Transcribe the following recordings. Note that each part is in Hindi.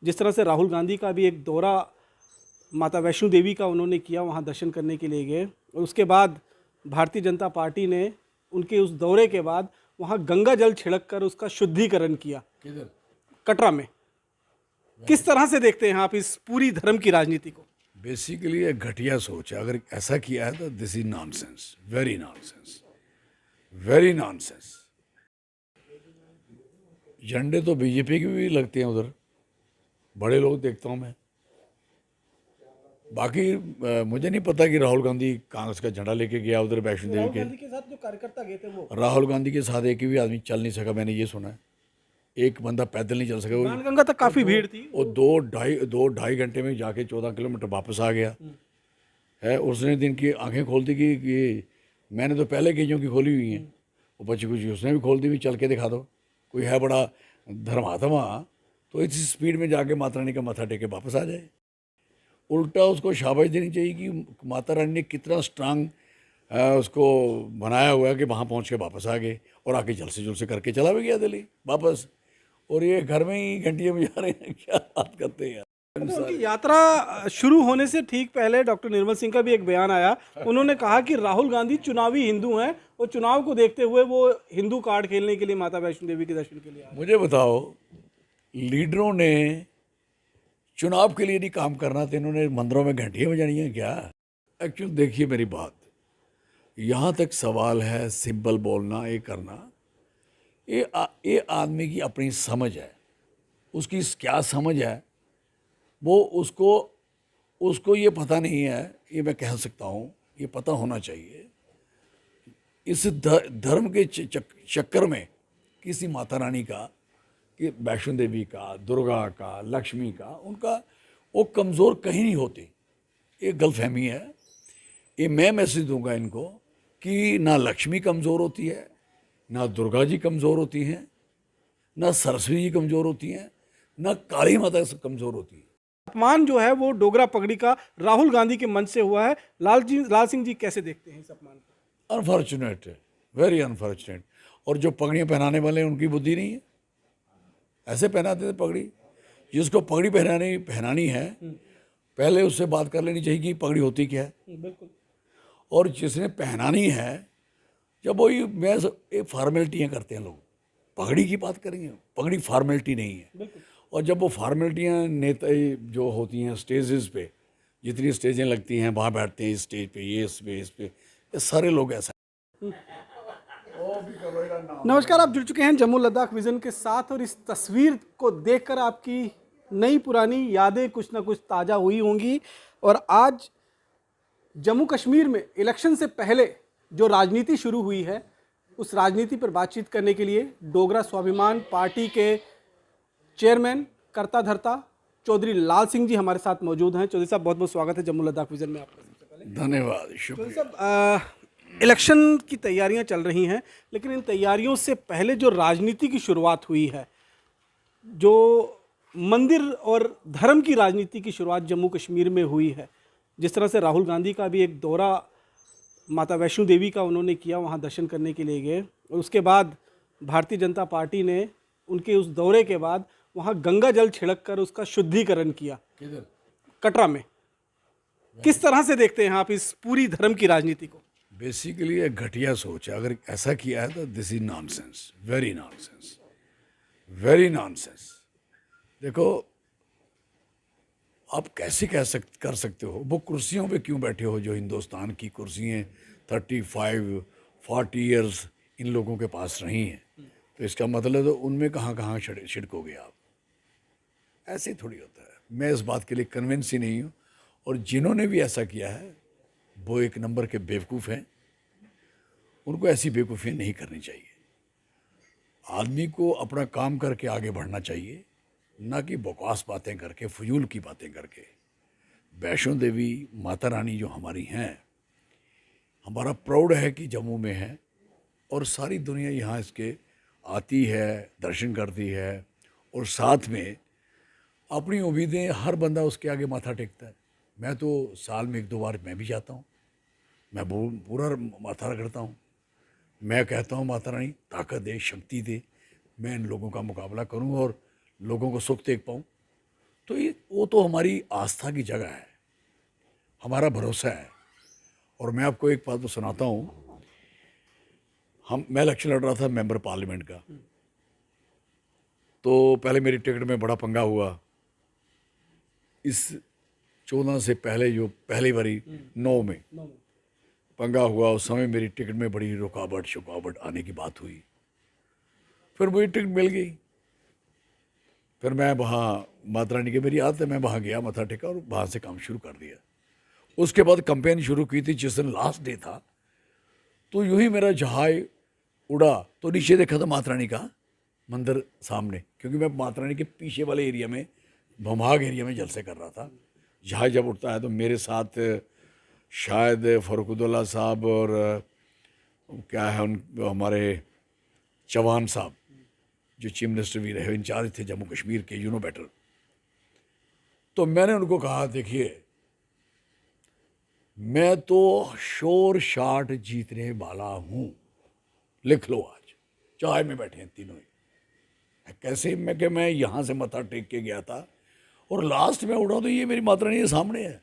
जिस तरह से राहुल गांधी का भी एक दौरा माता वैष्णो देवी का उन्होंने किया, वहाँ दर्शन करने के लिए गए, और उसके बाद भारतीय जनता पार्टी ने उनके उस दौरे के बाद वहाँ गंगा जल छिड़क कर उसका शुद्धिकरण किया। किधर? कटरा में। किस तरह से देखते हैं आप इस पूरी धर्म की राजनीति को? बेसिकली एक घटिया सोच है। अगर ऐसा किया है तो this is nonsense, very nonsense, very nonsense. झंडे तो बीजेपी के भी लगते हैं उधर, बड़े लोग देखता हूँ मैं। बाकी मुझे नहीं पता कि राहुल गांधी कांग्रेस का झंडा लेके गया उधर वैष्णो देवी राहुल के। गांधी के साथ जो कार्यकर्ता गए थे वो राहुल गांधी के साथ एक भी आदमी चल नहीं सका, मैंने ये सुना है। एक बंदा पैदल नहीं चल सका। गंगा तक काफी भीड़ थी। वो दो ढाई घंटे में जाके 14 किलोमीटर वापस आ गया है। उसने दिन की आंखें खोल दी कि मैंने तो पहले कईयों की खोली हुई हैं, वो बच्ची कुछ उसने भी खोल दी, भी चल के दिखा दो, कोई है बड़ा धर्मात्मा तो इस स्पीड में जाके माता रानी का माथा टेके वापस आ जाए। उल्टा उसको शाबाश देनी चाहिए कि माता रानी ने कितना स्ट्रांग उसको बनाया हुआ है कि वहाँ पहुँच के वापस आ गए, और आके जल से जुल से करके चला भी गया दिल्ली वापस। और ये घर में ही घंटियाँ बजा रहे हैं, क्या बात करते हैं यार। तो उनकी यात्रा शुरू होने से ठीक पहले डॉक्टर निर्मल सिंह का भी एक बयान आया। उन्होंने कहा कि राहुल गांधी चुनावी हिंदू हैं और चुनाव को देखते हुए वो हिंदू कार्ड खेलने के लिए माता वैष्णो देवी के दर्शन के लिए आए। मुझे बताओ, लीडरों ने चुनाव के लिए नहीं काम करना तो इन्होंने मंदिरों में घंटियाँ बजानी हैं क्या? एक्चुअली देखिए मेरी बात, यहाँ तक सवाल है सिंपल बोलना, ये करना, ये आदमी की अपनी समझ है। उसकी क्या समझ है वो उसको ये पता नहीं है, ये मैं कह सकता हूँ, ये पता होना चाहिए। इस धर्म के चक्कर में किसी माता रानी का, कि वैष्णो देवी का, दुर्गा का, लक्ष्मी का, उनका वो कमज़ोर कहीं नहीं होते। ये गलतफहमी है। ये मैं मैसेज दूंगा इनको कि ना लक्ष्मी कमज़ोर होती है, ना दुर्गा जी कमज़ोर होती हैं, ना सरस्वती जी कमज़ोर होती हैं, ना काली माता कमज़ोर होती है। अपमान जो है वो डोगरा पगड़ी का राहुल गांधी के मंच से हुआ है। लाल सिंह जी कैसे देखते हैं इस अपमान को? अनफॉर्चुनेट है, वेरी अनफॉर्चुनेट। और जो पगड़ियाँ पहनाने वाले हैं उनकी बुद्धि नहीं है, ऐसे पहनाते थे पगड़ी। जिसको पगड़ी पहनानी है पहले उससे बात कर लेनी चाहिए कि पगड़ी होती क्या है। बिल्कुल। और जिसने पहनानी है, जब वही मैं एक फॉर्मेलिटियाँ करते हैं लोग, पगड़ी की बात करेंगे, पगड़ी फॉर्मेलिटी नहीं है। और जब वो फॉर्मेलिटियाँ नेता जो होती हैं स्टेजेस पे, जितनी स्टेजें लगती हैं वहाँ बैठते हैं, इस स्टेज पे, इस पे, ये सारे लोग ऐसा। नमस्कार, आप जुड़ चुके हैं जम्मू लद्दाख विजन के साथ, और इस तस्वीर को देखकर आपकी नई पुरानी यादें कुछ ना कुछ ताज़ा हुई होंगी। और आज जम्मू कश्मीर में इलेक्शन से पहले जो राजनीति शुरू हुई है, उस राजनीति पर बातचीत करने के लिए डोगरा स्वाभिमान पार्टी के चेयरमैन कर्ता धर्ता चौधरी लाल सिंह जी हमारे साथ मौजूद हैं। चौधरी साहब, बहुत बहुत स्वागत है जम्मू लद्दाख विजन में आपका। सबसे पहले धन्यवाद, चौधरी शुक्रिया। साहब, इलेक्शन की तैयारियां चल रही हैं, लेकिन इन तैयारियों से पहले जो राजनीति की शुरुआत हुई है, जो मंदिर और धर्म की राजनीति की शुरुआत जम्मू कश्मीर में हुई है, जिस तरह से राहुल गांधी का भी एक दौरा माता वैष्णो देवी का उन्होंने किया, वहाँ दर्शन करने के लिए गए, और उसके बाद भारतीय जनता पार्टी ने उनके उस दौरे के बाद वहाँ गंगा जल छिड़क कर उसका शुद्धिकरण किया। किधर? कटरा में। किस तरह से देखते हैं आप इस पूरी धर्म की राजनीति को? बेसिकली एक घटिया सोच है। अगर ऐसा किया है तो this is nonsense, very nonsense, very nonsense. देखो, आप कैसे कर सकते हो, वो कुर्सियों पे क्यों बैठे हो जो हिंदुस्तान की कुर्सियाँ 35-40 ईयर्स इन लोगों के पास रही हैं, तो इसका मतलब तो उनमें कहाँ कहाँ छिड़कोगे आप? ऐसे थोड़ी होता है। मैं इस बात के लिए कन्विंस ही नहीं हूँ। और जिन्होंने भी ऐसा किया है वो एक नंबर के बेवकूफ़ हैं। उनको ऐसी बेवकूफ़ियाँ नहीं करनी चाहिए। आदमी को अपना काम करके आगे बढ़ना चाहिए, ना कि बकवास बातें करके, फजूल की बातें करके। वैष्णो देवी माता रानी जो हमारी हैं, हमारा प्राउड है कि जम्मू में है, और सारी दुनिया यहाँ इसके आती है, दर्शन करती है, और साथ में अपनी उम्मीदें, हर बंदा उसके आगे माथा टेकता है। मैं तो साल में 1-2 बार मैं भी जाता हूँ, मैं पूरा माथा रगड़ता हूँ। मैं कहता हूँ माता रानी ताकत दे, शक्ति दे, मैं इन लोगों का मुकाबला करूँ और लोगों को सुख देख पाऊँ। तो वो तो हमारी आस्था की जगह है, हमारा भरोसा है। और मैं आपको एक बात तो सुनाता हूँ, मैं इलेक्शन लड़ रहा था मेंबर पार्लियामेंट का, तो पहले मेरी टिकट में बड़ा पंगा हुआ। इस 14 से पहले जो पहली बारी 9 में पंगा हुआ, उस समय मेरी टिकट में बड़ी रुकावट आने की बात हुई। फिर मुझे टिकट मिल गई। फिर मैं वहाँ माता रानी की मेरी आदत है, मैं वहाँ गया, मत्था टेका और वहाँ से काम शुरू कर दिया। उसके बाद कैंपेन शुरू की थी। जिस दिन लास्ट डे था तो यूं ही मेरा जहाज उड़ा तो नीचे देखा था माता रानी का मंदिर सामने, क्योंकि मैं माता रानी के पीछे वाले एरिया में, भमाग एरिया में जलसे कर रहा था। जहाज जब उड़ता है तो मेरे साथ शायद फ़ारूकुद्दौला साहब और क्या है उन हमारे चौहान साहब जो चीफ मिनिस्टर भी रहे, इंचार्ज थे जम्मू कश्मीर के, यू नो बेटर। तो मैंने उनको कहा, देखिए मैं तो शोर शाट जीतने वाला हूँ, लिख लो आज, चाय में बैठे हैं तीनों ही। कैसे? मैं कि मैं यहाँ से मत्था टेक के गया था और लास्ट में उड़ा तो ये मेरी माता रानी के सामने है।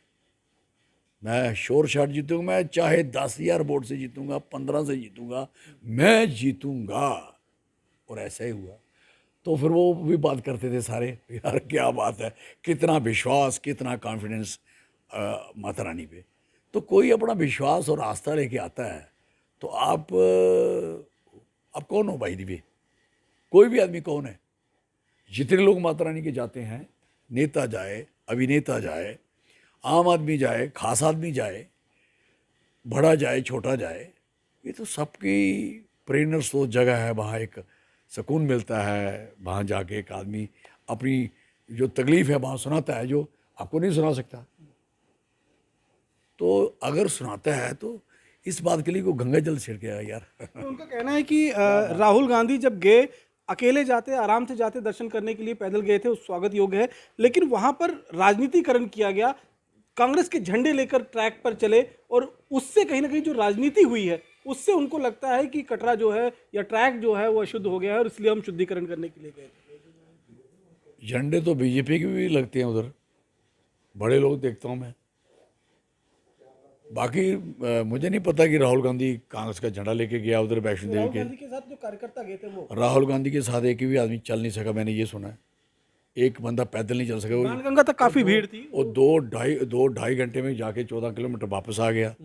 मैं शोर शाट जीतूंगा, मैं चाहे 10,000 वोट से जीतूंगा, 15 से जीतूंगा, मैं जीतूंगा। और ऐसा ही हुआ। तो फिर वो भी बात करते थे सारे, यार क्या बात है, कितना विश्वास, कितना कॉन्फिडेंस माता रानी पे। तो कोई अपना विश्वास और आस्था लेके आता है तो आप कौन हो भाई दिवे? कोई भी आदमी कौन है? जितने लोग माता रानी के जाते हैं, नेता जाए, अभिनेता जाए, आम आदमी जाए, खास आदमी जाए, बड़ा जाए, छोटा जाए, ये तो सबकी प्रेरणा स्रोत जगह है। वहाँ एक सुकून मिलता है, वहाँ जाके एक आदमी अपनी जो तकलीफ़ है वहाँ सुनाता है, जो आपको नहीं सुना सकता। तो अगर सुनाता है तो इस बात के लिए को गंगा जल छिड़के आया यार। तो उनका कहना है कि राहुल गांधी जब गए, अकेले जाते, आराम से जाते, दर्शन करने के लिए पैदल गए थे, उस स्वागत योग्य है, लेकिन वहां पर राजनीतिकरण किया गया, कांग्रेस के झंडे लेकर ट्रैक पर चले और उससे कहीं ना कहीं जो राजनीति हुई है उससे उनको लगता है कि कटरा जो है या ट्रैक जो है वो अशुद्ध हो गया है और इसलिए हम शुद्धिकरण करने के लिए गए थे। झंडे तो बीजेपी के भी लगते हैं उधर, बड़े लोग देखता हूँ मैं। बाकी मुझे नहीं पता कि राहुल गांधी कांग्रेस का झंडा लेके गया उधर वैष्णो देवी राहुल के। गांधी के साथ जो कार्यकर्ता गए थे वो, राहुल गांधी के साथ एक भी आदमी चल नहीं सका, मैंने ये सुना है। एक बंदा पैदल नहीं चल सका। बाणगंगा तक काफी भीड़ थी। और दो ढाई घंटे में जाके 14 किलोमीटर वापस आ गया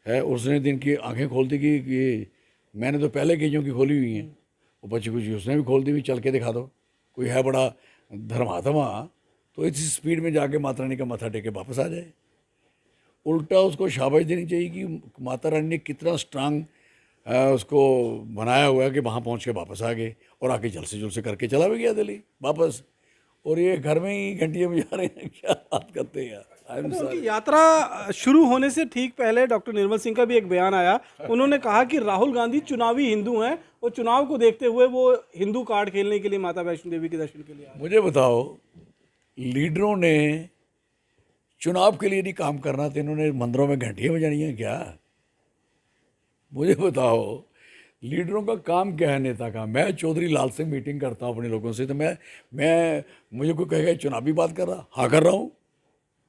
है। उसने दिन की आंखें खोल दी कि मैंने तो पहले कईयों की खोली हुई हैं, वो बच्ची कुछ उसने भी खोल दी हुई, चल के दिखा दो, कोई है बड़ा धर्मात्मा तो इस स्पीड में जाके माता रानी का माथा टेके वापस आ जाए। उल्टा उसको शाबाश देनी चाहिए कि माता रानी ने कितना स्ट्रांग उसको बनाया हुआ है कि वहाँ पहुँच के वापस आ गए और आके जल से करके चला भी गया दिल्ली वापस। और ये घर में ही घंटियाँ बजा रहे हैं, क्या बात करते हैं यार। उनकी यात्रा शुरू होने से ठीक पहले डॉक्टर निर्मल सिंह का भी एक बयान आया। उन्होंने कहा कि राहुल गांधी चुनावी हिंदू हैं और चुनाव को देखते हुए वो हिंदू कार्ड खेलने के लिए माता वैष्णो देवी के दर्शन के लिए आए। मुझे बताओ, लीडरों ने चुनाव के लिए नहीं काम करना तो इन्होंने मंदिरों में घंटियाँ बजानी हैं क्या? मुझे बताओ, लीडरों का काम क्या है, नेता का? मैं चौधरी लाल से मीटिंग करता हूँ अपने लोगों से, तो मैं मुझे कोई कहेगा चुनावी बात कर रहा, हाँ कर रहा हूँ,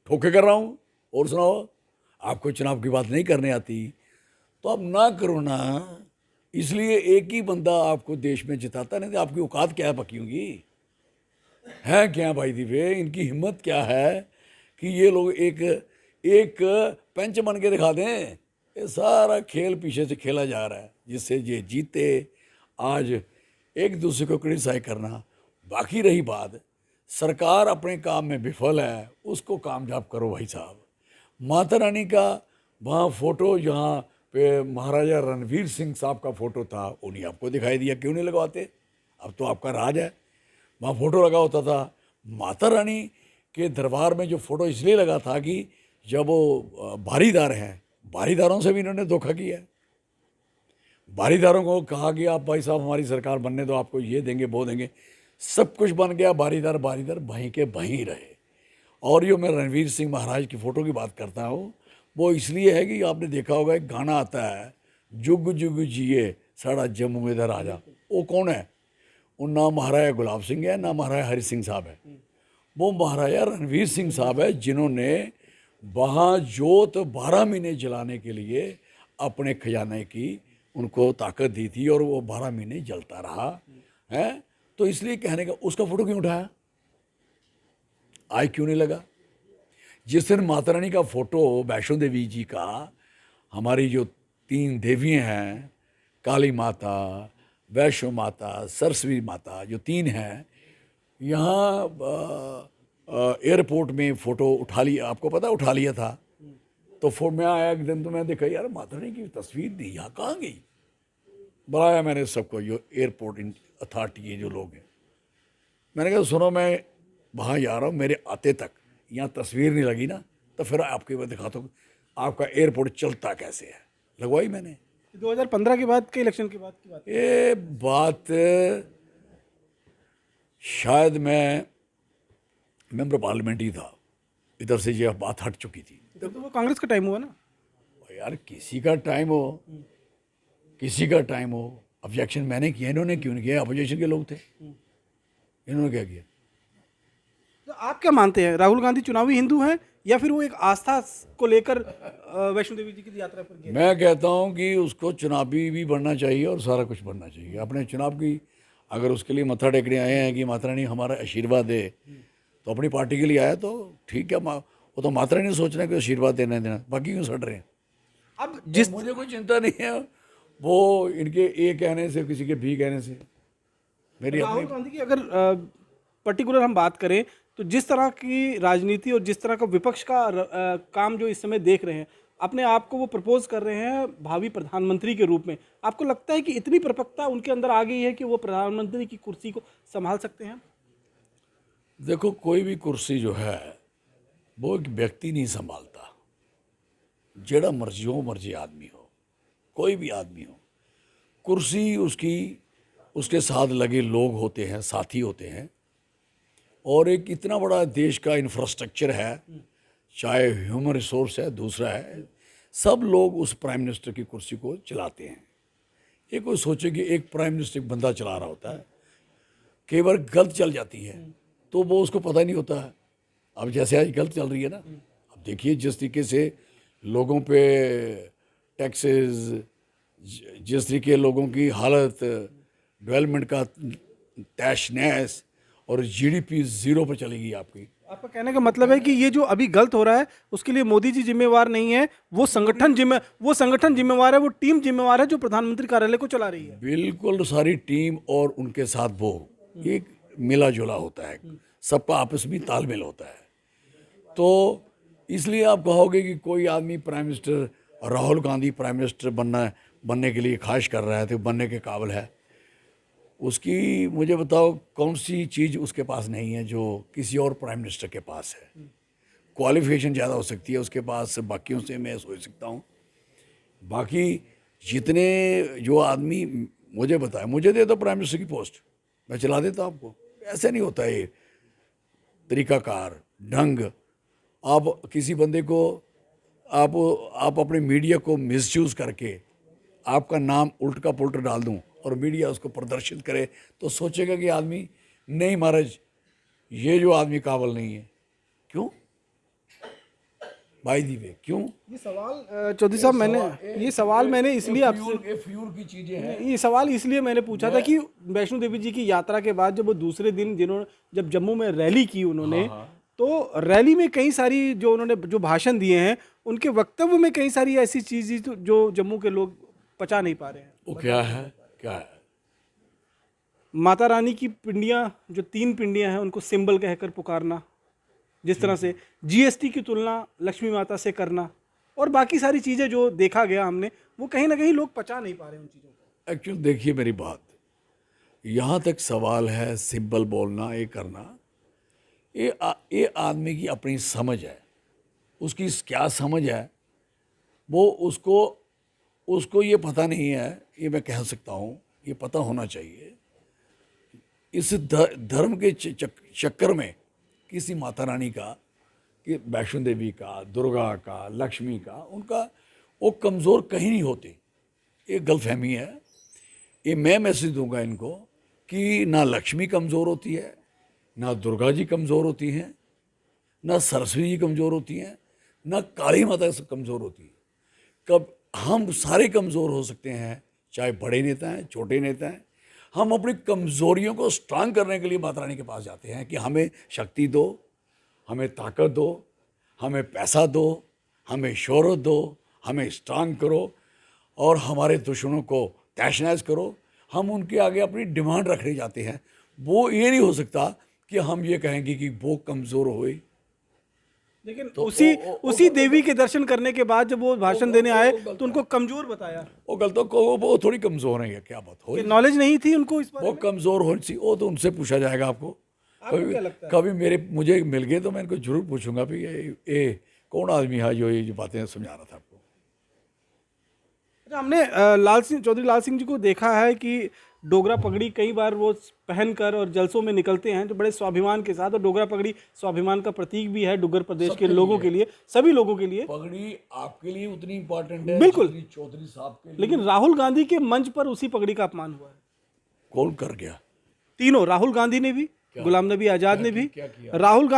ठोके कर रहा हूँ। और सुनाओ, आपको चुनाव की बात नहीं करने आती तो आप ना करो ना। इसलिए एक ही बंदा आपको देश में जिताता, नहीं तो आपकी औकात क्या है पक्कियों की? है क्या भाई दिवे? इनकी हिम्मत क्या है कि ये लोग एक पंच बन के दिखा दें? ये सारा खेल पीछे से खेला जा रहा है जिससे ये जीते। आज एक दूसरे को क्रिटिसाइज करना। बाकी रही बात, सरकार अपने काम में विफल है, उसको कामयाब करो भाई साहब। माता रानी का वहाँ फ़ोटो, जहाँ पे महाराजा रणवीर सिंह साहब का फ़ोटो था, उन्हें आपको दिखाई दिया, क्यों नहीं लगवाते? अब तो आपका राज है, वहाँ फ़ोटो लगा होता था। माता रानी के दरबार में जो फ़ोटो इसलिए लगा था कि जब वो बारीदार हैं, बारीदारों से भी इन्होंने धोखा किया है। बारीदारों को कहा कि आप भाई साहब हमारी सरकार बनने दो, आपको ये देंगे वो देंगे, सब कुछ बन गया, बारीदार वहीं के वहीं रहे। और जो मैं रणवीर सिंह महाराज की फ़ोटो की बात करता हूँ, वो इसलिए है कि आपने देखा होगा एक गाना आता है, जुग जुग जिए साड़ा जम्मू दा राजा। वो कौन है? वो ना महाराजा गुलाब सिंह है, ना महाराजा हरि सिंह साहब है। वो महाराजा रणवीर सिंह साहब है जिन्होंने वहाँ जोत 12 महीने जलाने के लिए अपने खजाने की उनको ताकत दी थी और वो 12 महीने जलता रहा है। तो इसलिए कहने का उसका फोटो क्यों उठाया, आज क्यों नहीं लगा? जिस दिन माता रानी का फोटो वैष्णो देवी जी का, हमारी जो 3 देवियाँ हैं, काली माता, वैष्णो माता, सरस्वती माता, जो 3 हैं, यहाँ एयरपोर्ट में फ़ोटो उठा लिया, आपको पता है उठा लिया था। तो मैं आया एक दिन तो मैं देखा यार माता रानी की तस्वीर दी यहाँ कहाँ गई। बुलाया मैंने सबको, जो एयरपोर्ट अथॉरिटी के जो लोग हैं, मैंने कहा सुनो मैं वहाँ जा रहा हूँ, मेरे आते तक यहाँ तस्वीर नहीं लगी ना तो फिर आपके मैं दिखाता हूँ आपका एयरपोर्ट चलता कैसे है। लगवाई मैंने। 2015 के बाद के इलेक्शन के बाद की बात। ये बात शायद मैं मेंबर पार्लियामेंट ही था, इधर से ये बात हट चुकी थी। तो वो कांग्रेस का टाइम हुआ ना। यार किसी का टाइम हो, किसी का टाइम हो, ऑब्जेक्शन मैंने किया, इन्होंने क्यों नहीं किया? अपोजिशन के लोग थे, इन्होंने क्या किया? तो आप क्या मानते हैं, राहुल गांधी चुनावी हिंदू हैं या फिर वो एक आस्था को लेकर वैष्णो देवी जी की यात्रा पर गए? मैं कहता हूँ कि उसको चुनावी भी बनना चाहिए और सारा कुछ बनना चाहिए। अपने चुनाव की अगर उसके लिए मत्था टेकने आए हैं कि माता रानी हमारा आशीर्वाद दे, तो अपनी पार्टी के लिए आया तो ठीक है, वो तो माता रानी सोचना कि आशीर्वाद देना देना, बाकी क्यों सड़ रहे हैं। अब जिस मुझे कोई चिंता नहीं है वो इनके ए कहने से, किसी के बी कहने से। मेरी राहुल अपनी गांधी की अगर पर्टिकुलर हम बात करें तो जिस तरह की राजनीति और जिस तरह का विपक्ष का काम जो इस समय देख रहे हैं, अपने आप को वो प्रपोज कर रहे हैं भावी प्रधानमंत्री के रूप में, आपको लगता है कि इतनी परिपक्वता उनके अंदर आ गई है कि वो प्रधानमंत्री की कुर्सी को संभाल सकते हैं? देखो, कोई भी कुर्सी जो है वो एक व्यक्ति नहीं संभालता, जेड़ा मर्जी हो, मर्जी आदमी हो, कोई भी आदमी हो, कुर्सी उसकी उसके साथ लगे लोग होते हैं, साथी होते हैं। और एक इतना बड़ा देश का इंफ्रास्ट्रक्चर है, चाहे ह्यूमन रिसोर्स है, दूसरा है, सब लोग उस प्राइम मिनिस्टर की कुर्सी को चलाते हैं। ये कोई सोचे कि एक प्राइम मिनिस्टर एक बंदा चला रहा होता है, कई बार गलत चल जाती है तो वो उसको पता नहीं होता है। अब जैसे आज गलत चल रही है ना, अब देखिए जिस तरीके से लोगों पे टैक्सेस, जिस तरीके लोगों की हालत, डेवलपमेंट का तैश नैश, और जीडीपी 0 पर चलेगी आपकी। आपका कहने का मतलब है कि ये जो अभी गलत हो रहा है उसके लिए मोदी जी जिम्मेवार नहीं है, वो संगठन जिम्मेवार है, वो टीम जिम्मेवार है जो प्रधानमंत्री कार्यालय को चला रही है। बिल्कुल, सारी टीम और उनके साथ वो एक मिला जुला होता है, सबका आपस में तालमेल होता है। तो इसलिए आप कहोगे कि कोई आदमी prime minister, Rahul Gandhi prime minister बनने के लिए ख्वाहिश कर रहा है तो बनने के काबिल है। उसकी मुझे बताओ कौन सी चीज़ उसके पास नहीं है जो किसी और प्राइम मिनिस्टर के पास है। क्वालिफिकेशन ज़्यादा हो सकती है उसके पास, बाकियों से मैं सोच सकता हूँ। बाकी जितने जो आदमी मुझे बताए, मुझे दे दो प्राइम मिनिस्टर की पोस्ट, मैं चला देता हूँ आपको। ऐसे नहीं होता ये तरीकाकार ढंग। आप किसी बंदे को आप अपने मीडिया को मिसयूज़ करके आपका नाम उल्ट का पुल्ट डाल दूं और मीडिया उसको प्रदर्शित करे तो सोचेगा कि आदमी नहीं महाराज, ये जो आदमी काबिल नहीं है। क्यों भाई दी वे, क्यों? ये सवाल चौधरी साहब मैंने इसलिए आपसे, फ्यूल की चीज़ें हैं। ये सवाल इसलिए मैंने पूछा था कि वैष्णो देवी जी की यात्रा के बाद जब वो दूसरे दिन जब जम्मू में रैली की उन्होंने, तो रैली में कई सारी जो उन्होंने जो भाषण दिए हैं, उनके वक्तव्य में कई सारी ऐसी चीज़ें जो जम्मू के लोग पचा नहीं पा रहे हैं। वो क्या है? माता रानी की पिंडियाँ, जो 3 पिंडियाँ हैं, उनको सिंबल कहकर पुकारना, जिस तरह से जीएसटी की तुलना लक्ष्मी माता से करना, और बाकी सारी चीज़ें जो देखा गया हमने, वो कहीं ना कहीं लोग पचा नहीं पा रहे हैं उन चीज़ों को। एक्चुअली देखिए मेरी बात, यहाँ तक सवाल है सिंबल बोलना, ये करना, ये आदमी की अपनी समझ है। उसकी क्या समझ है वो उसको ये पता नहीं है, ये मैं कह सकता हूँ, ये पता होना चाहिए। इस धर्म के चक्कर में किसी माता रानी का, कि वैष्णो देवी का, दुर्गा का, लक्ष्मी का, उनका वो कमज़ोर कहीं नहीं होते। ये गलतफहमी है। ये मैं मैसेज दूंगा इनको कि ना लक्ष्मी कमज़ोर होती है, ना दुर्गा जी कमज़ोर होती हैं, ना सरस्वती जी कमज़ोर होती हैं, ना काली माता से कमज़ोर होती है। कब हम सारे कमज़ोर हो सकते हैं, चाहे बड़े नेता हैं, छोटे नेता हैं। हम अपनी कमज़ोरियों को स्ट्रांग करने के लिए माता रानी के पास जाते हैं कि हमें शक्ति दो, हमें ताकत दो, हमें पैसा दो, हमें शोहरत दो, हमें स्ट्रांग करो और हमारे दुश्मनों को तहस-नहस करो। हम उनके आगे अपनी डिमांड रखने जाते हैं। वो ये नहीं हो सकता कि हम ये कहेंगे कि वो कमज़ोर हुए। लेकिन तो उसी देवी के दर्शन करने के बाद जब वो भाषण देने आए तो उनको कमजोर बताया वो गलतों को वो थोड़ी कमज़ोर है, क्या बात हो। कि नॉलेज नहीं थी उनको इस बारे वो में। कमज़ोर हो सी वो तो उनसे पूछा जाएगा आपको। आपको क्या लगता है? कभी मुझे मिल गए तो मैं इनको जरूर पूछूंगा भी ये कौन आदमी है जो ये बातें समझा रहा था आपको। अच्छा, हमने चौधरी लाल सिंह जी को देखा है कि डोगरा पगड़ी कई बार वो पहनकर और जलसों में निकलते हैं तो बड़े स्वाभिमान के साथ, और डोगरा पगड़ी स्वाभिमान का प्रतीक भी है डुग्गर प्रदेश के लोगों के लिए, सभी लोगों के लिए। पगड़ी आपके लिए उतनी इंपॉर्टेंट है बिल्कुल। जितनी चौधरी साहब के लिए। लेकिन राहुल गांधी के मंच पर उसी पगड़ी का अपमान हुआ है। कौन कर गया? तीनों, राहुल गांधी ने भी, गुलाम नबी आजाद ने भी। क्या किया? राहुल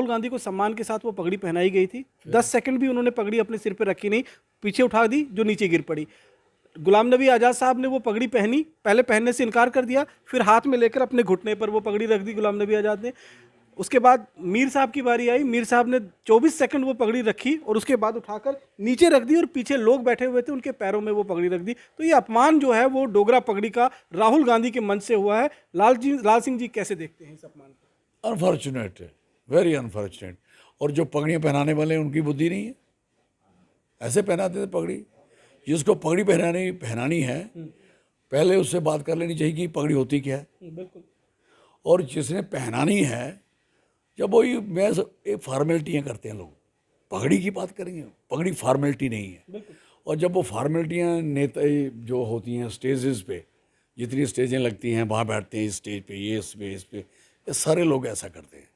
गांधी को सम्मान के साथ वो पगड़ी पहनाई गई थी। 10 सेकंड भी उन्होंने पगड़ी अपने सिर पे रखी नहीं, पीछे उठा दी जो नीचे गिर पड़ी। गुलाम नबी आजाद साहब ने वो पगड़ी पहनी, पहले पहनने से इनकार कर दिया, फिर हाथ में लेकर अपने घुटने पर वो पगड़ी रख दी गुलाम नबी आजाद ने। उसके बाद मीर साहब की बारी आई, मीर साहब ने 24 सेकंड वो पगड़ी रखी और उसके बाद उठाकर नीचे रख दी और पीछे लोग बैठे हुए थे उनके पैरों में वो पगड़ी रख दी। तो ये अपमान जो है वो डोगरा पगड़ी का राहुल गांधी के मंच से हुआ है। लाल सिंह जी कैसे देखते हैं इस अपमान को? अनफॉर्चुनेट है, वेरी अनफॉर्चुनेट। और जो पगड़ियाँ पहनाने वाले हैं उनकी बुद्धि नहीं है, ऐसे पहनाते थे पगड़ी। जिसको पगड़ी पहनानी है पहले उससे बात कर लेनी चाहिए कि पगड़ी होती क्या है। बिल्कुल। और जिसने पहनानी है, जब वही एक फॉर्मेलिटियाँ करते हैं लोग, पगड़ी की बात करेंगे, पगड़ी फॉर्मेलिटी नहीं है। और जब वो फॉर्मेलिटियाँ नेता जो होती हैं स्टेजेस पे, जितनी स्टेजें लगती हैं वहाँ बैठते हैं, इस स्टेज पे, इस पे ये सारे लोग ऐसा करते हैं।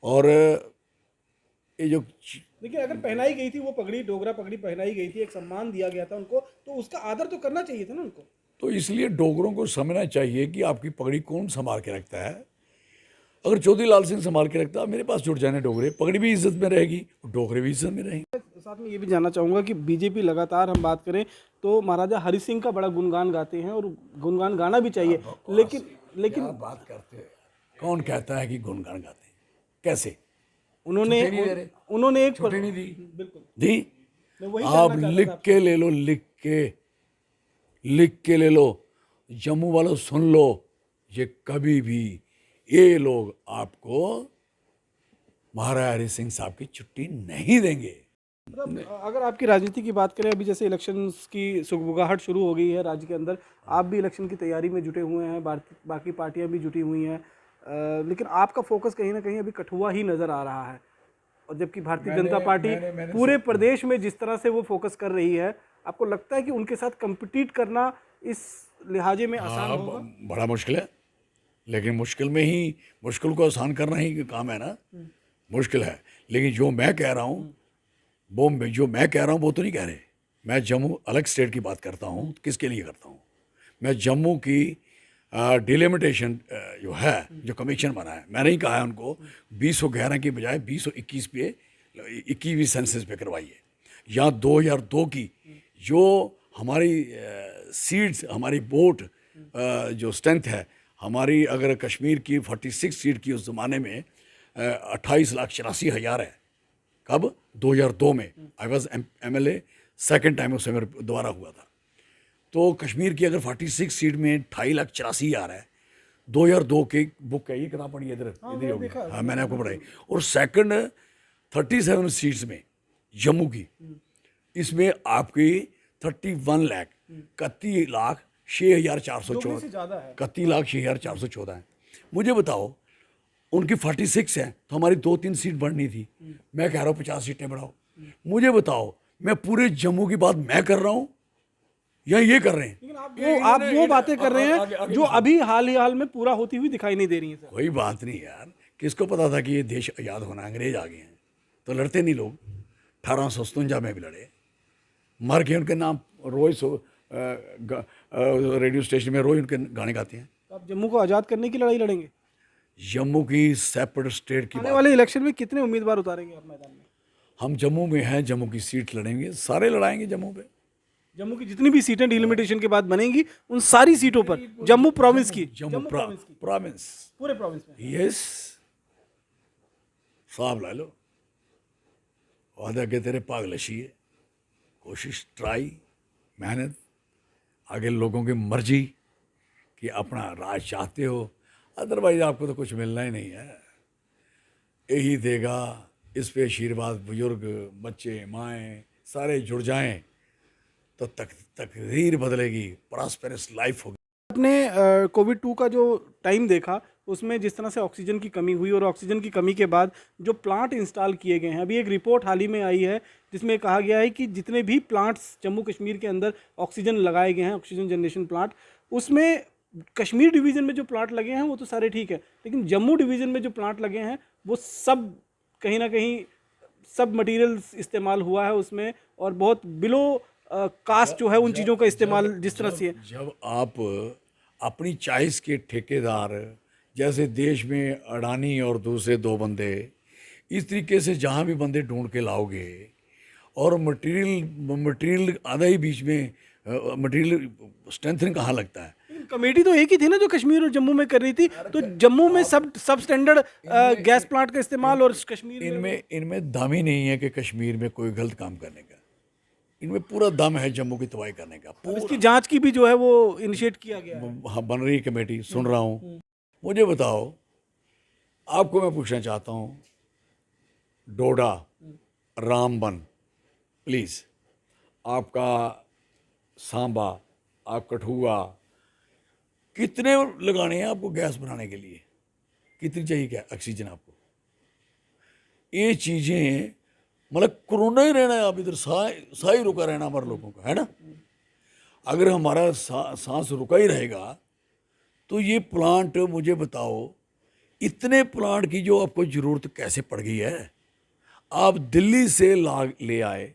और ये जो देखिए, अगर पहनाई गई थी वो पगड़ी, डोगरा पगड़ी पहनाई गई थी, एक सम्मान दिया गया था उनको, तो उसका आदर तो करना चाहिए था ना उनको। तो इसलिए डोगरों को समझना चाहिए कि आपकी पगड़ी कौन संभाल के रखता है। अगर चौधरी लाल सिंह संभाल के रखता, मेरे पास जुड़ जाने डोगरे, पगड़ी भी इज्जत में रहेगी, डोगरे भी इज्जत में रहेंगे। साथ में ये भी जानना चाहूँगा कि बीजेपी लगातार, हम बात करें तो महाराजा हरि सिंह का बड़ा गुणगान गाते हैं और गुणगान गाना भी चाहिए, लेकिन क्या बात करते हैं, कौन कहता है कि गुणगान गाते हैं? कैसे? उन्होंने एक छुट्टी नहीं दी। बिल्कुल दी। मैं वही आप जानना चाहता लिख था। के ले लो, लिख के ले लो, जम्मू वालों सुन लो, ये कभी भी ये लोग आपको महाराजा हरि सिंह साहब की छुट्टी नहीं देंगे। मतलब अगर आपकी राजनीति की बात करें, अभी जैसे इलेक्शंस की सुगबुगाहट शुरू हो गई है राज्य के अंदर, आप भी इलेक्शन की तैयारी में जुटे हुए हैं, बाकी पार्टियां भी जुटी हुई हैं, लेकिन आपका फोकस कहीं ना कहीं अभी कठुआ ही नज़र आ रहा है। और जबकि भारतीय जनता पार्टी पूरे प्रदेश में जिस तरह से वो फोकस कर रही है, आपको लगता है कि उनके साथ कम्पिटिट करना इस लिहाजे में आसान होगा? बड़ा मुश्किल है, लेकिन मुश्किल को आसान करना ही काम है ना। मुश्किल है, लेकिन जो मैं कह रहा हूँ वो तो नहीं कह रहे। मैं जम्मू अलग स्टेट की बात करता हूँ, किसके लिए करता हूँ? मैं जम्मू की डिलिमिटेशन जो है, जो कमीशन बना है, मैंने ही कहा है उनको 2011 की बजाय 2021 पे 21वीं सेंसस पे करवाइए, या 2002 की जो हमारी सीट्स, हमारी वोट जो स्ट्रेंथ है हमारी, अगर कश्मीर की 46 सीट की उस ज़माने में 28,84,000 है। कब? 2002 में। I was MLA second time, उससे मेरा दोबारा हुआ था। तो कश्मीर की अगर 46 सीट में 28,84,000 है, 2002 की बुक है, ये किताब पढ़ी है इधर होगी। हाँ, मैंने आपको पढ़ाई। और सेकंड 37 सीट्स में जम्मू की, इसमें आपकी 31,06,414 31,06,414 है। मुझे बताओ, उनकी 46 है तो हमारी 2-3 सीट बढ़नी थी। मैं कह रहा हूँ 50 सीटें बढ़ाओ। मुझे बताओ, मैं पूरे जम्मू की बात मैं कर रहा हूँ या ये कर रहे हैं? लेकिन आप वो बातें कर रहे हैं जो अभी हाल में पूरा होती हुई दिखाई नहीं दे रही है सर। कोई बात नहीं यार, किसको पता था कि ये देश आज़ाद होना? अंग्रेज आ गए हैं तो लड़ते नहीं लोग। 1857 में भी लड़े, मर के उनके नाम रोज रेडियो स्टेशन में रोज उनके गाने गाते हैं। आप जम्मू को आज़ाद करने की लड़ाई लड़ेंगे? जम्मू की सेपरेट स्टेट की आने बात। वाले इलेक्शन में कितने उम्मीदवार उतारेंगे आप मैदान में? हम जम्मू में हैं, जम्मू की सीट लड़ेंगे, सारे लड़ाएंगे जम्मू पे। जम्मू की जितनी भी सीटें डिलिमिटेशन के बाद बनेंगी उन सारी सीटों पर, जम्मू प्रोविंस की, जम्मू प्रोविंस की, प्रोविंस, पूरे प्रोविंस में। यस, साहब ला लो, वादा के तेरे पागलशी है, कोशिश, ट्राई, मेहनत, आगे लोगों की मर्जी कि अपना राज चाहते हो, अदरवाइज आपको तो कुछ मिलना ही नहीं है। यही देगा, इस पे आशीर्वाद, बुजुर्ग, बच्चे, माएँ सारे जुड़ जाएं तो तकदीर बदलेगी, प्रॉस्पेरस लाइफ होगी। आपने कोविड 2 का जो टाइम देखा उसमें जिस तरह से ऑक्सीजन की कमी हुई और ऑक्सीजन की कमी के बाद जो प्लांट इंस्टॉल किए गए हैं, अभी एक रिपोर्ट हाल ही में आई है जिसमें कहा गया है कि जितने भी प्लांट्स जम्मू कश्मीर के अंदर ऑक्सीजन लगाए गए हैं, ऑक्सीजन जनरेशन प्लांट, उसमें कश्मीर डिवीज़न में जो प्लांट लगे हैं वो तो सारे ठीक है, लेकिन जम्मू डिवीज़न में जो प्लांट लगे हैं वो सब कहीं ना कहीं सब मटेरियल इस्तेमाल हुआ है उसमें, और बहुत बिलो कास्ट जो है उन चीज़ों का इस्तेमाल जिस तरह से है। जब आप अपनी चॉइस के ठेकेदार, जैसे देश में अडानी और दूसरे दो बंदे, इस तरीके से जहाँ भी बंदे ढूंढ के लाओगे और मटेरियल आधा ही बीच में, मटेरियल स्ट्रेंथनिंग कहाँ लगता है? कमेटी तो एक ही थी ना जो कश्मीर और जम्मू में कर रही थी, तो जम्मू में सब स्टैंडर्ड गैस प्लांट का इस्तेमाल और कश्मीर में इनमें दम ही नहीं है कि कश्मीर में कोई गलत काम करने का। इनमें पूरा दम है जम्मू की तबाही करने का। अब इसकी जांच की भी जो है वो इनिशिएट किया गया है। हाँ, बन रही कमेटी, सुन रहा हूँ। मुझे बताओ, आपको मैं पूछना चाहता हूँ, डोडा, रामबन, प्लीज़, आपका सांबा, आप कठुआ, कितने लगाने हैं आपको गैस बनाने के लिए? कितनी चाहिए क्या ऑक्सीजन आपको? ये चीज़ें, मतलब कोरोना ही रहना है, आप इधर सा ही रुका रहना हमारे लोगों का, है ना? अगर हमारा सांस रुका ही रहेगा तो ये प्लांट, मुझे बताओ, इतने प्लांट की जो आपको ज़रूरत कैसे पड़ गई है? आप दिल्ली से ले आए,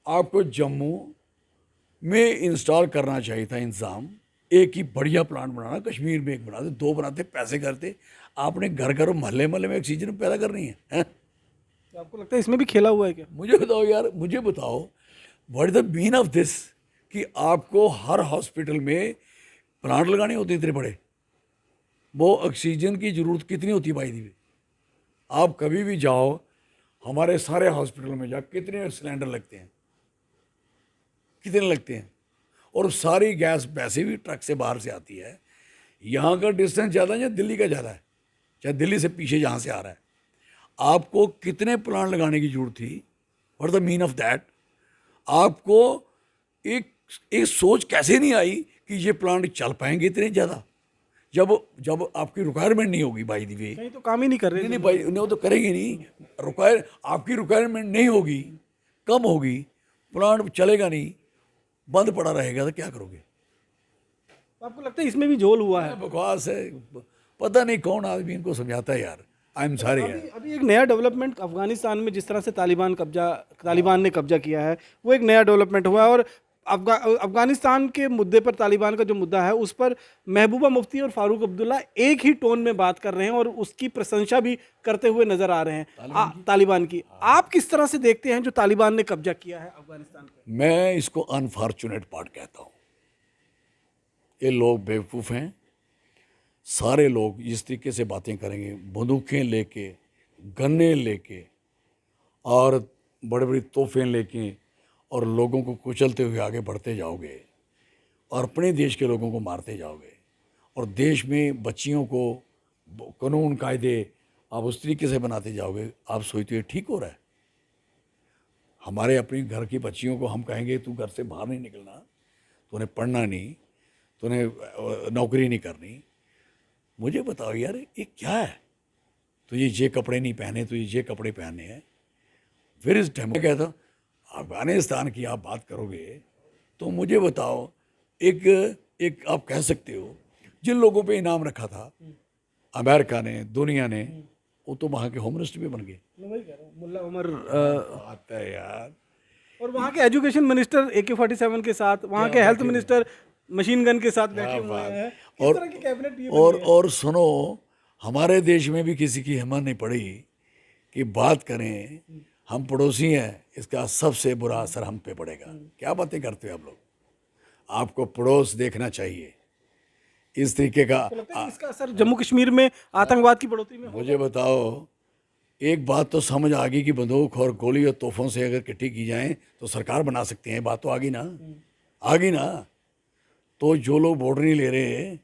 आपको जम्मू में इंस्टॉल करना चाहिए था इंतज़ाम। एक ही बढ़िया प्लांट बनाना, कश्मीर में एक बनाते, दो बनाते, पैसे करते। आपने घर घर मोहल्ले मोहल्ले में ऑक्सीजन पैदा करनी है, हैं? तो आपको लगता है इसमें भी खेला हुआ है क्या? मुझे बताओ यार, मुझे बताओ, what is the mean of this कि आपको हर हॉस्पिटल में प्लांट लगाने होते हैं इतने बड़े? वो ऑक्सीजन की ज़रूरत कितनी होती है भाई दी? आप कभी भी जाओ, हमारे सारे हॉस्पिटल में जाओ, कितने सिलेंडर लगते हैं? कितने लगते हैं? और सारी गैस वैसे भी ट्रक से बाहर से आती है। यहाँ का डिस्टेंस ज़्यादा है या दिल्ली का ज़्यादा है? चाहे दिल्ली से पीछे जहाँ से आ रहा है, आपको कितने प्लांट लगाने की जरूरत थी? What the mean of that? आपको एक एक सोच कैसे नहीं आई कि ये प्लांट चल पाएंगे इतने ज़्यादा, जब आपकी रिक्वायरमेंट नहीं होगी? बाई दी वे, कहीं तो काम ही नहीं कर रहे। नहीं भाई, उन्हें वो तो करेंगे नहीं। आपकी रिक्वायरमेंट नहीं होगी, कम होगी, प्लांट चलेगा नहीं, बंद पड़ा रहेगा, तो क्या करोगे? तो आपको लगता है इसमें भी झोल हुआ है? बकवास है, पता नहीं कौन आदमी इनको समझाता है यार। आई एम सॉरी यार। अभी एक नया डेवलपमेंट अफगानिस्तान में जिस तरह से तालिबान ने कब्जा किया है, वो एक नया डेवलपमेंट हुआ है, और अफगानिस्तान के मुद्दे पर, तालिबान का जो मुद्दा है उस पर महबूबा मुफ्ती और फारूक अब्दुल्ला एक ही टोन में बात कर रहे हैं और उसकी प्रशंसा भी करते हुए नजर आ रहे हैं तालिबान की। आप किस तरह से देखते हैं जो तालिबान ने कब्जा किया है अफगानिस्तान पर? मैं इसको अनफॉर्चुनेट पार्ट कहता हूँ। ये लोग बेवकूफ़ हैं, सारे लोग इस तरीके से बातें करेंगे, बंदूकें लेके, गन्ने लेके और बड़े बड़े तोहफे लेके, और लोगों को कुचलते हुए आगे बढ़ते जाओगे और अपने देश के लोगों को मारते जाओगे, और देश में बच्चियों को कानून कायदे आप उस तरीके से बनाते जाओगे। आप सोचते हो ठीक हो रहा है? हमारे अपने घर की बच्चियों को हम कहेंगे तू घर से बाहर नहीं निकलना, तूने पढ़ना नहीं, तूने नौकरी नहीं करनी। मुझे बताओ यार, ये क्या है? तो ये कपड़े नहीं पहने, तो ये कपड़े पहनने हैं। फिर इस टाइम कहता हूँ, अफगानिस्तान की आप बात करोगे तो मुझे बताओ, एक आप कह सकते हो जिन लोगों पे इनाम रखा था अमेरिका ने, दुनिया ने, वो तो वहाँ के होम मिनिस्टर भी बन गए। मैं वही कह रहा हूँ, मुल्ला उमर आता है यार। और वहाँ के एजुकेशन मिनिस्टर AK-47 के साथ, वहाँ के हेल्थ मिनिस्टर मशीन गन के साथ बैठे हुए हैं। किस तरह की कैबिनेट ये बनी है? और सुनो, हमारे देश में भी किसी की हिम्मत नहीं पड़ी कि बात करें, हम पड़ोसी हैं, इसका सबसे बुरा असर हम पे पड़ेगा। क्या बातें करते हो आप लोग? आपको पड़ोस देखना चाहिए। इस तरीके का तो लगता है कि इसका असर जम्मू कश्मीर में आतंकवाद की बढ़ोतरी में मुझे बताओ, एक बात तो समझ आ गई कि बंदूक और गोली और तोहफों से अगर इकट्ठी की जाए तो सरकार बना सकते हैं। बात तो आ गई ना, आ गई ना। तो जो लोग वोट नहीं ले रहे,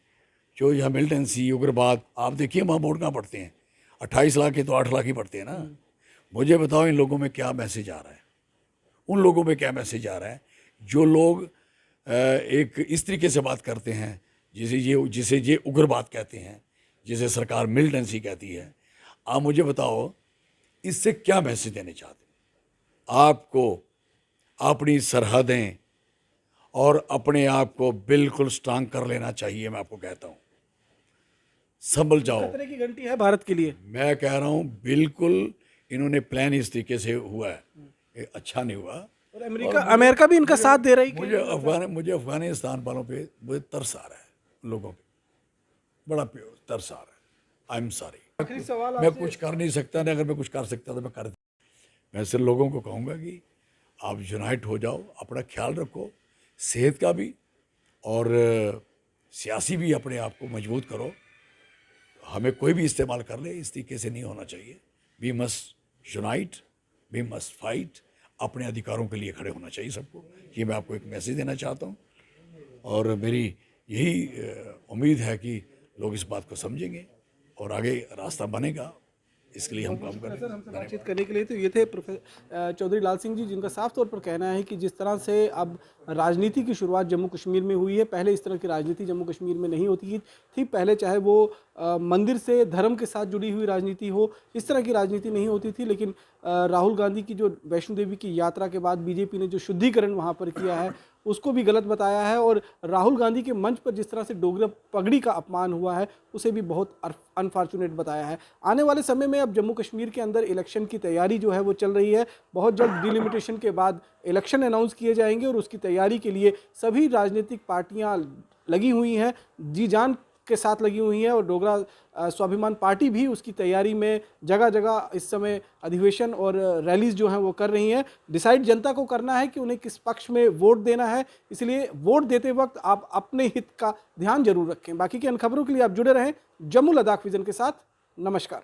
जो यहाँ मिलिटेंसी उग्रवाद, आप देखिए वहाँ वोट कहाँ पड़ते हैं, 28 लाख के तो 8 लाख ही पड़ते हैं ना। मुझे बताओ इन लोगों में क्या मैसेज आ रहा है, उन लोगों में क्या मैसेज आ रहा है जो लोग एक इस तरीके से बात करते हैं जिसे ये उग्रवाद कहते हैं, जिसे सरकार मिलिटेंसी कहती है। आप मुझे बताओ इससे क्या मैसेज देने चाहते हैं? आपको अपनी सरहदें और अपने आप को बिल्कुल स्ट्रांग कर लेना चाहिए। मैं आपको कहता हूँ, संभल जाओ। खतरे की घंटी है भारत के लिए। मैं कह रहा हूँ बिल्कुल, इन्होंने प्लान इस तरीके से हुआ है, ये अच्छा नहीं हुआ। और अमेरिका भी इनका साथ दे रही है। मुझे अफगानिस्तान वालों पे मुझे तरस आ रहा है, लोगों पे बड़ा तरस आ रहा है। आई एम सॉरी, आखिरी सवाल मैं कुछ कर नहीं सकता, नहीं अगर मैं कुछ कर सकता तो मैं कर देता। मैं सिर्फ लोगों को कहूँगा कि आप यूनाइट हो जाओ, अपना ख्याल रखो, सेहत का भी और सियासी भी अपने आप को मजबूत करो। हमें कोई भी इस्तेमाल कर ले, इस तरीके से नहीं होना चाहिए। We must unite, we must fight. अपने अधिकारों के लिए खड़े होना चाहिए सबको। ये मैं आपको एक मैसेज देना चाहता हूँ और मेरी यही उम्मीद है कि लोग इस बात को समझेंगे और आगे रास्ता बनेगा। इसके लिए हम काम करें। सर, हमसे बातचीत करने के लिए तो ये थे प्रोफेसर चौधरी लाल सिंह जी, जिनका साफ तौर पर कहना है कि जिस तरह से अब राजनीति की शुरुआत जम्मू कश्मीर में हुई है, पहले इस तरह की राजनीति जम्मू कश्मीर में नहीं होती थी। पहले चाहे वो मंदिर से धर्म के साथ जुड़ी हुई राजनीति हो, इस तरह की राजनीति नहीं होती थी। लेकिन राहुल गांधी की जो वैष्णो देवी की यात्रा के बाद बीजेपी ने जो शुद्धिकरण वहाँ पर किया है, उसको भी गलत बताया है। और राहुल गांधी के मंच पर जिस तरह से डोगरा पगड़ी का अपमान हुआ है, उसे भी बहुत अनफॉर्चुनेट बताया है। आने वाले समय में अब जम्मू कश्मीर के अंदर इलेक्शन की तैयारी जो है वो चल रही है। बहुत जल्द डिलिमिटेशन के बाद इलेक्शन अनाउंस किए जाएंगे और उसकी तैयारी के लिए सभी राजनीतिक पार्टियां लगी हुई हैं, जी जान के साथ लगी हुई हैं। और डोगरा स्वाभिमान पार्टी भी उसकी तैयारी में जगह जगह इस समय अधिवेशन और रैलीज जो हैं वो कर रही हैं। डिसाइड जनता को करना है कि उन्हें किस पक्ष में वोट देना है, इसलिए वोट देते वक्त आप अपने हित का ध्यान जरूर रखें। बाकी की अन्य खबरों के लिए आप जुड़े रहें जम्मू लद्दाख विजन के साथ। नमस्कार।